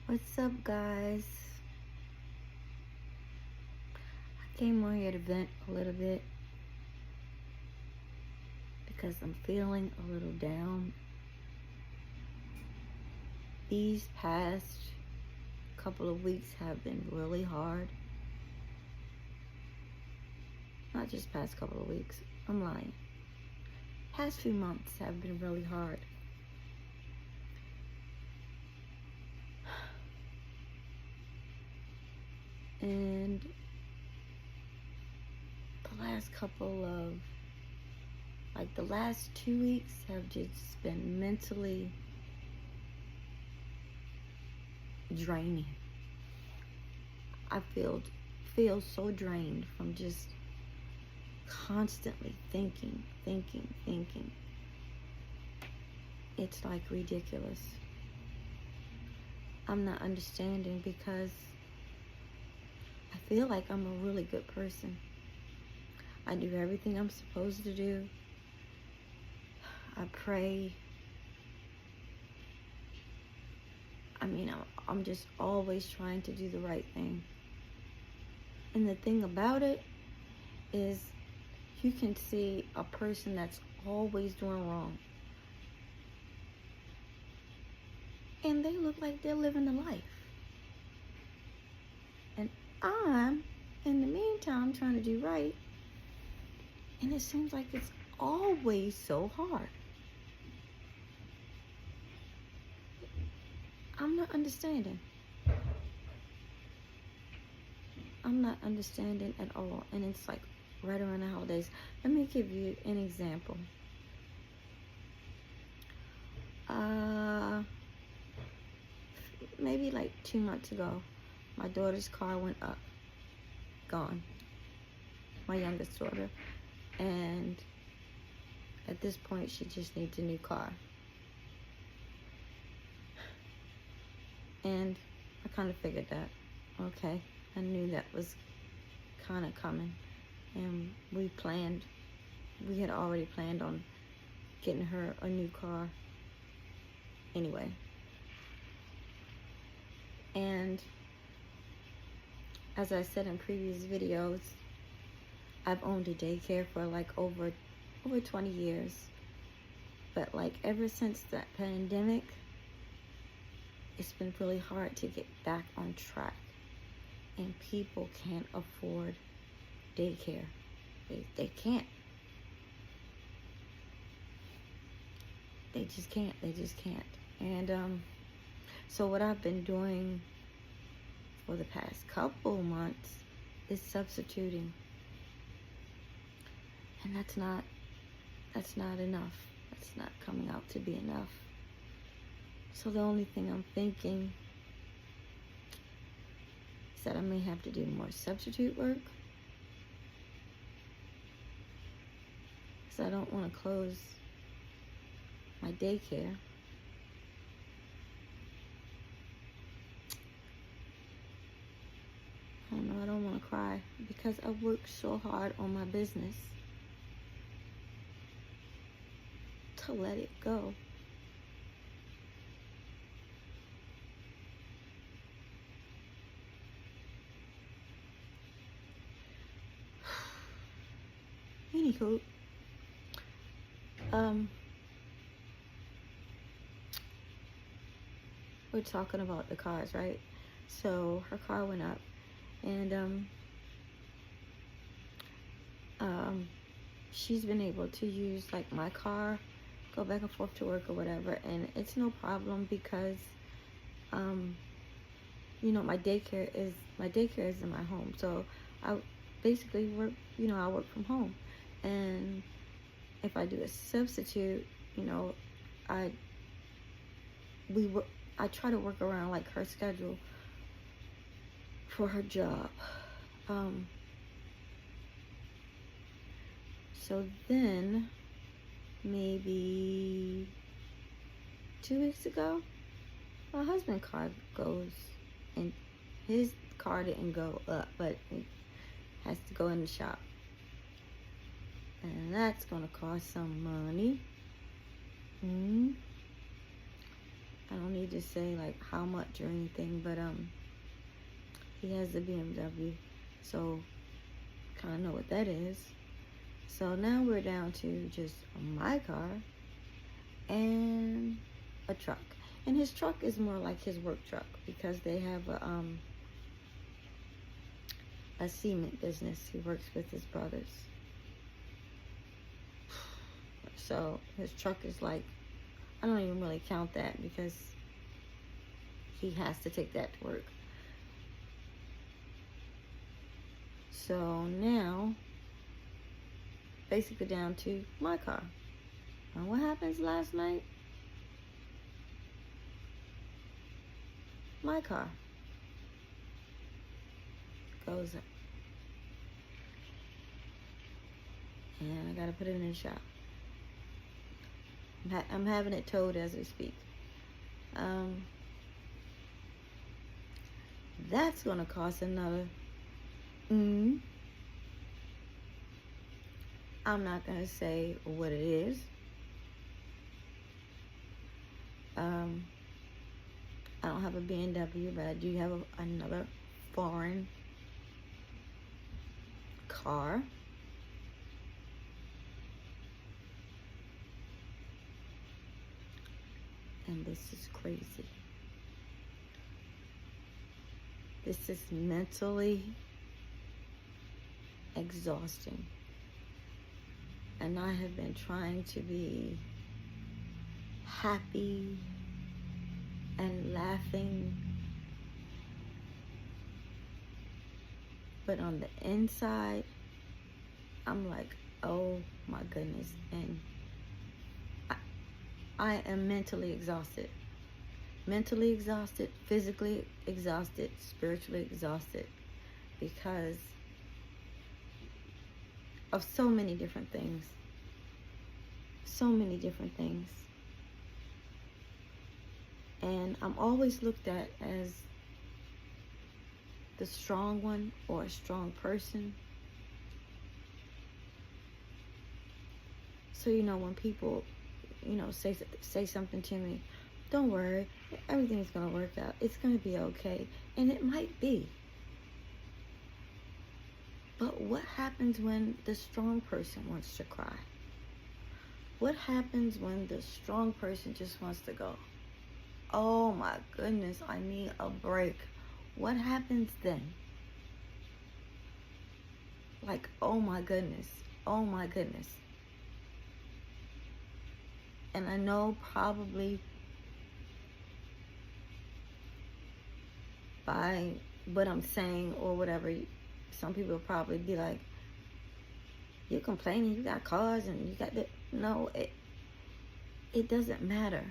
What's up, guys? I came on here to vent a little bit because I'm feeling a little down. These past couple of weeks have been really hard. Not just past couple of weeks, I'm lying. Past few months have been really hard. And the last 2 weeks have just been mentally draining. I feel so drained from just constantly thinking. It's like ridiculous. I'm not understanding because I feel like I'm a really good person. I do everything I'm supposed to do. I pray. I'm just always trying to do the right thing. And the thing about it is you can see a person that's always doing wrong. And they look like they're living the life. And I'm, in the meantime, trying to do right. And it seems like it's always so hard. I'm not understanding. I'm not understanding at all. And it's like right around the holidays. Let me give you an example. Maybe like 2 months ago, my daughter's car went up. Gone. My youngest daughter. And at this point, she just needs a new car. And I kind of figured that. Okay. I knew that was kind of coming. And we had already planned on getting her a new car anyway. And as I said in previous videos, I've owned a daycare for like over 20 years. But like ever since that pandemic, it's been really hard to get back on track. And people can't afford daycare. They can't. They just can't. And so what I've been doing for the past couple months is substituting. And that's not enough. That's not coming out to be enough. So the only thing I'm thinking is that I may have to do more substitute work. Because I don't want to close my daycare. I don't want to cry because I worked so hard on my business to let it go. Anywho, we're talking about the cars, right? So her car went up, and she's been able to use like my car, go back and forth to work or whatever, and it's no problem because my daycare is in my home. So I basically work, I work from home. And if I do a substitute, I try to work around like her schedule for her job. So then maybe 2 weeks ago, my husband's car goes, and his car didn't go up, but it has to go in the shop. And that's going to cost some money. I don't need to say like how much or anything, but he has the BMW, so kind of know what that is. So now we're down to just my car and a truck. And his truck is more like his work truck because they have a cement business. He works with his brothers. So his truck is like, I don't even really count that because he has to take that to work. So now, basically down to my car. And what happens last night? My car goes up. And I gotta put it in the shop. I'm having it towed as we speak. That's gonna cost another. I'm not gonna say what it is. I don't have a BMW, but I do have another foreign car. And this is crazy. This is mentally exhausting. And I have been trying to be happy and laughing. But on the inside, I'm like, oh my goodness. And I am mentally exhausted. Mentally exhausted, physically exhausted, spiritually exhausted because of so many different things. So many different things. And I'm always looked at as the strong one or a strong person. So, when people, say something to me, don't worry, everything's going to work out. It's going to be okay. And it might be. But what happens when the strong person wants to cry? What happens when the strong person just wants to go, oh my goodness, I need a break? What happens then? Like, oh my goodness, oh my goodness. And I know probably by what I'm saying or whatever, some people will probably be like, you're complaining, you got cars and you got that. No, it doesn't matter.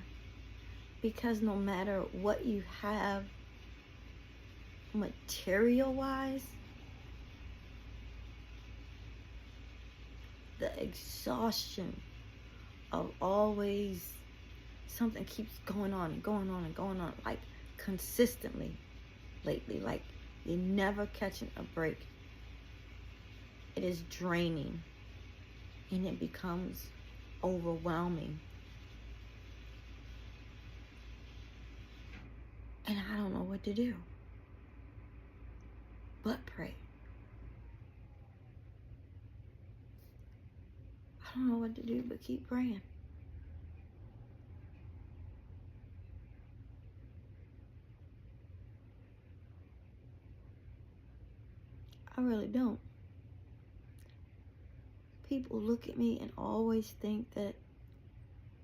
Because no matter what you have material-wise, the exhaustion of always something keeps going on and going on and going on, like consistently lately, like you're never catching a break. It is draining and it becomes overwhelming. And I don't know what to do but pray. I don't know what to do but keep praying. I really don't. People look at me and always think that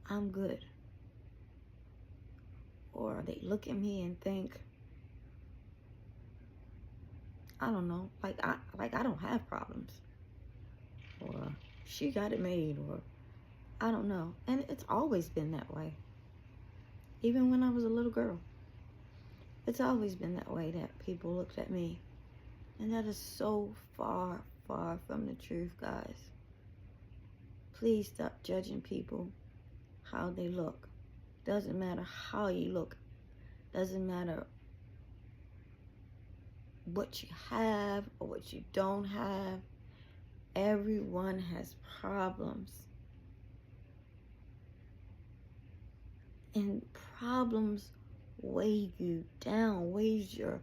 I'm good. Or they look at me and think, I don't know, like I don't have problems. Or she got it made, or I don't know. And it's always been that way. Even when I was a little girl. It's always been that way that people looked at me. And that is so far, far from the truth, guys. Please stop judging people how they look. Doesn't matter how you look. Doesn't matter what you have or what you don't have. Everyone has problems. And problems weigh you down, weighs your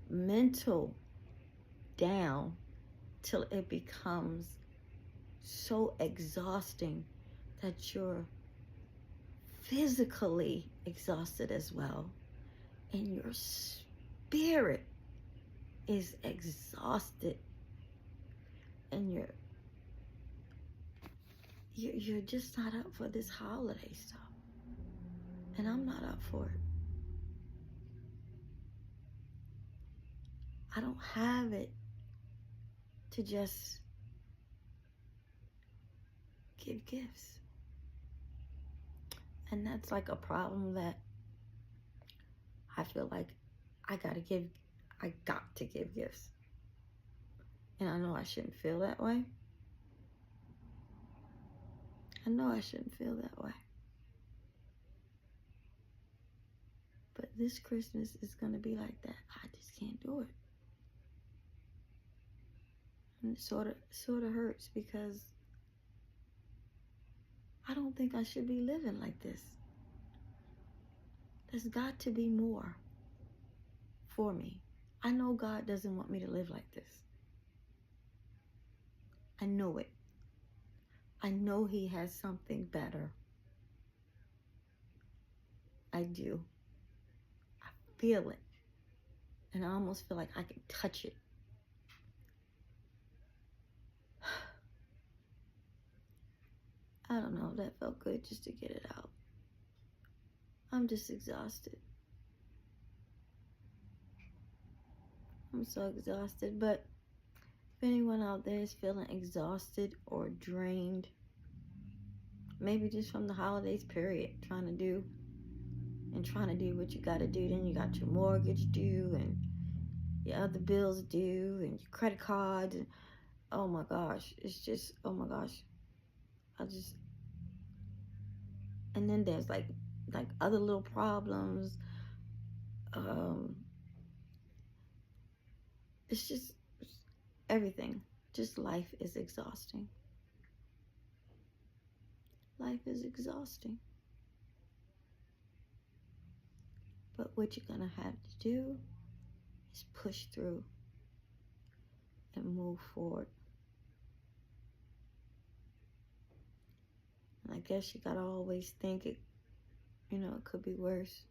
mental down till it becomes so exhausting that you're physically exhausted as well, and your spirit is exhausted, and you're just not up for this holiday stuff. And I'm not up for it. I don't have it to just give gifts. And that's like a problem that I feel like I got to give gifts. And I know I shouldn't feel that way. I know I shouldn't feel that way. But this Christmas is going to be like that. I just can't do it. And it sort of hurts because I don't think I should be living like this. There's got to be more for me. I know God doesn't want me to live like this. I know it. I know He has something better. I do. I feel it. And I almost feel like I can touch it. I don't know. That felt good just to get it out. I'm just exhausted. I'm so exhausted. But if anyone out there is feeling exhausted or drained, maybe just from the holidays period, trying to do what you got to do. Then you got your mortgage due and your other bills due and your credit cards. And oh my gosh, it's just, oh my gosh. And then there's like other little problems. It's just everything. Just life is exhausting. Life is exhausting. But what you're going to have to do is push through and move forward. And I guess you got to always think it could be worse.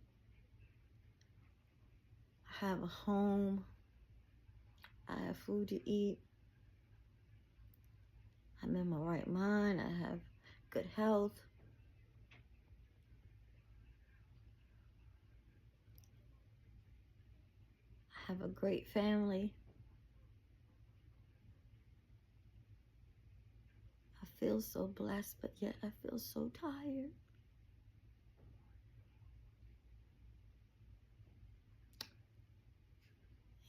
I have a home. I have food to eat. I'm in my right mind. I have good health. I have a great family. I feel so blessed, but yet I feel so tired.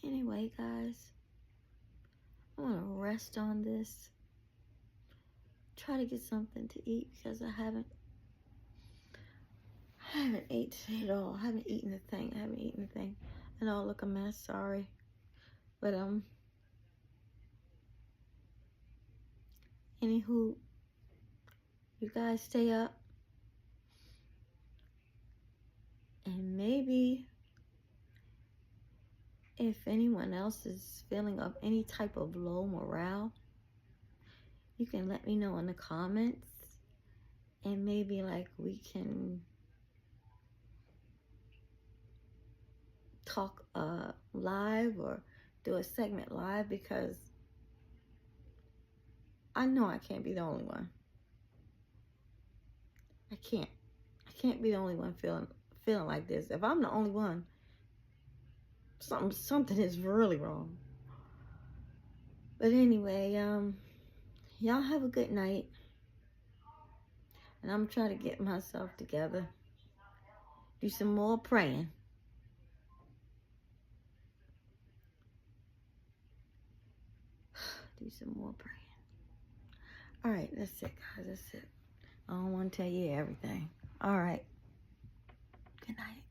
Anyway, guys, I want to rest on this. Try to get something to eat because I haven't ate today at all. I haven't eaten a thing. I know I look a mess, sorry. But anywho, you guys stay up. And maybe if anyone else is feeling of any type of low morale, you can let me know in the comments, and maybe like we can talk live or do a segment live, because I know I can't be the only one. I can't be the only one feeling like this. If I'm the only one, something is really wrong. But anyway, y'all have a good night. And I'm trying to get myself together. Do some more praying. Do some more praying. All right, that's it, guys. That's it. I don't want to tell you everything. All right. Good night.